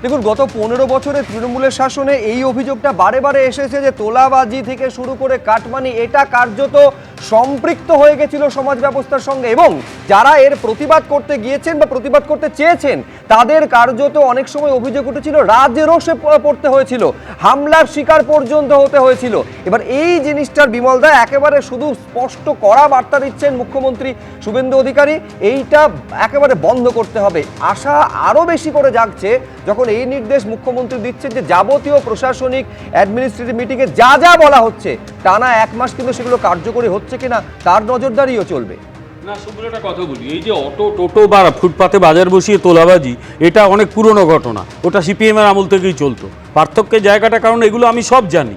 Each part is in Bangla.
দেখুন, গত 15 বছরে তৃণমূলের শাসনে এই অভিযোগটা বারে বারে এসেছে যে তোলাবাজি থেকে শুরু করে কাটমানি এটা কার্যত সম্পৃক্ত হয়ে গেছিল সমাজ ব্যবস্থার সঙ্গে, এবং যারা এর প্রতিবাদ করতে গিয়েছেন বা প্রতিবাদ করতে চেয়েছেন তাদের কার্যত অনেক সময় অভিযোগ উঠেছিল রাজরোষে পড়তে হয়েছিল, হামলার শিকার পর্যন্ত হতে হয়েছিল। এবার এই জিনিসটার বিমলদা একেবারে শুধু স্পষ্ট কড়া বার্তা দিচ্ছেন মুখ্যমন্ত্রী শুভেন্দু অধিকারী, এইটা একেবারে বন্ধ করতে হবে। আশা আরও বেশি করে জাগছে যখন এই নির্দেশ মুখ্যমন্ত্রী দিচ্ছেন যে যাবতীয় প্রশাসনিক অ্যাডমিনিস্ট্রেটিভ মিটিংয়ে যা যা বলা হচ্ছে টানা 1 মাস কিন্তু সেগুলো কার্যকরী হচ্ছে কিনা তার নজরদারিও চলবে। না, শুধু একটা কথা বলি, এই যে অটো টোটো বা ফুটপাতে বাজার বসিয়ে তোলাবাজি, এটা অনেক পুরনো ঘটনা, ওটা সিপিএমের আমল থেকেই চলতো। পার্থক্যের জায়গাটা কারণ এগুলো আমি সব জানি,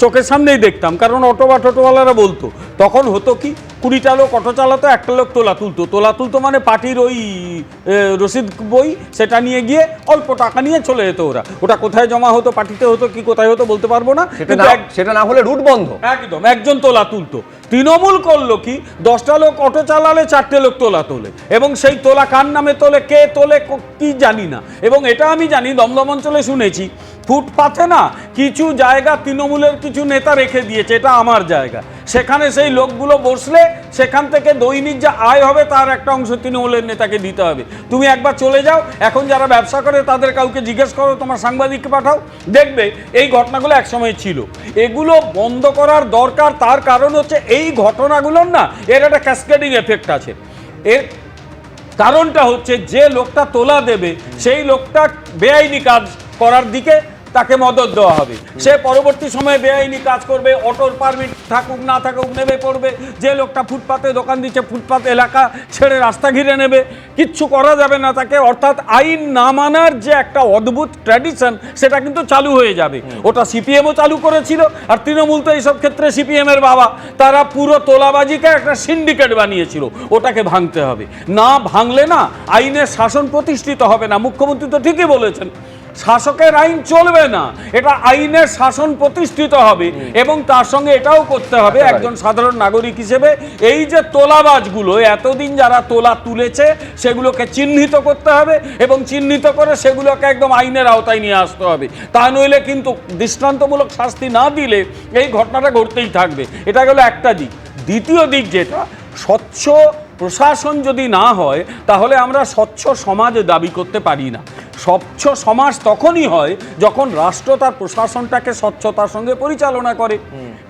চোখের সামনেই দেখতাম, কারণ অটো বা টোটোওয়ালারা বলতো তখন হতো কি 20টা লোক অটো চালাতো, একটা লোক তোলা তুলতো মানে পার্টির ওই রসিদ বই সেটা নিয়ে গিয়ে অল্প টাকা নিয়ে চলে যেত। ওটা কোথায় জমা হতো, পার্টিতে হতো কি কোথায় হতো বলতে পারবো না, সেটা না হলে রুট বন্ধ। একদম একজন তোলা তুলতো। তৃণমূল করলো কি, 10টা লোক অটো চালালে 4টে লোক তোলা তোলে, এবং সেই তোলা কার নামে তোলে, কে তোলে কি জানি না। এবং এটা আমি জানি, দমদম অঞ্চলে শুনেছি ফুটপাথে না কিছু জায়গা তৃণমূলের কিছু নেতা রেখে দিয়েছে, এটা আমার জায়গা, সেখানে সেই লোকগুলো বসলে সেখান থেকে দৈনিক যা আয় হবে তার একটা অংশ তৃণমূলের নেতাকে দিতে হবে। তুমি একবার চলে যাও, এখন যারা ব্যবসা করে তাদের কাউকে জিজ্ঞেস করো, তোমার সাংবাদিককে পাঠাও, দেখবে এই ঘটনাগুলো একসময় ছিল। এগুলো বন্ধ করার দরকার, তার কারণ হচ্ছে এই ঘটনাগুলোর না এর একটা ক্যাসকেডিং এফেক্ট আছে। এর কারণটা হচ্ছে যে লোকটা তোলা দেবে সেই লোকটা বেআইনি কাজ করার দিকে তাকে মদত দেওয়া হবে, সে পরবর্তী সময়ে বেআইনি কাজ করবে, অটোর পারমিট থাকুক না থাকুক নেবে পড়বে। যে লোকটা ফুটপাতে দোকান দিচ্ছে ফুটপাত এলাকা ছেড়ে রাস্তা ঘিরে নেবে, কিচ্ছু করা যাবে না তাকে। অর্থাৎ আইন না মানার যে একটা অদ্ভুত ট্র্যাডিশন সেটা কিন্তু চালু হয়ে যাবে। ওটা সিপিএমও চালু করেছিল, আর তৃণমূল তো এইসব ক্ষেত্রে সিপিএমের বাবা, তারা পুরো তোলাবাজিকে একটা সিন্ডিকেট বানিয়েছিল, ওটাকে ভাঙতে হবে। না ভাঙলে না আইনের শাসন প্রতিষ্ঠিত হবে না। মুখ্যমন্ত্রী তো ঠিকই বলেছেন, শাসকের আইন চলবে না, এটা আইনের শাসন প্রতিষ্ঠিত হবে। এবং তার সঙ্গে এটাও করতে হবে একজন সাধারণ নাগরিক হিসেবে, এই যে তোলাবাজগুলো এতদিন যারা তোলা তুলেছে সেগুলোকে চিহ্নিত করতে হবে, এবং চিহ্নিত করে সেগুলোকে একদম আইনের আওতায় নিয়ে আসতে হবে। তা নইলে কিন্তু দৃষ্টান্তমূলক শাস্তি না দিলে এই ঘটনাটা ঘটতেই থাকবে। এটা গেল একটা দিক। দ্বিতীয় দিক যেটা, স্বচ্ছ প্রশাসন যদি না হয় তাহলে আমরা স্বচ্ছ সমাজ দাবি করতে পারি না। স্বচ্ছ সমাজ তখনই হয় যখন রাষ্ট্র তার প্রশাসনটাকে স্বচ্ছতার সঙ্গে পরিচালনা করে।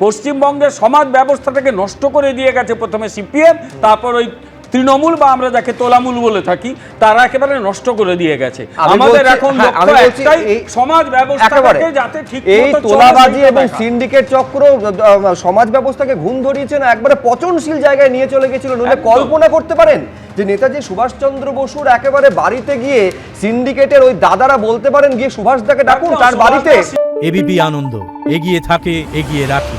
পশ্চিমবঙ্গের সমাজ ব্যবস্থাটাকে নষ্ট করে দিয়ে গেছে প্রথমে সিপিএম, তারপর ওই তৃণমূল বা আমরা যাকে তোলামূল বলে থাকি, তারা একেবারে নষ্ট করে দিয়ে গেছে। আমাদের এখন লক্ষ্য একটাই, সমাজ ব্যবস্থাটাকে যাতে ঠিকমতো এই তোলাবাজি এবং সিন্ডিকেট চক্র সমাজ ব্যবস্থাকে ঘুম ধরিয়েছে না, একবারে পচনশীল জায়গায় নিয়ে চলে গেছিল। নইলে কল্পনা করতে পারেন যে নেতাজি সুভাষচন্দ্র বসুর একেবারে বাড়িতে গিয়ে সিন্ডিকেটের ওই দাদারা বলতে পারেন গিয়ে সুভাষদাকে ডাকুন তার বাড়িতে। এবিপি আনন্দ এগিয়ে থাকে, এগিয়ে রাখে।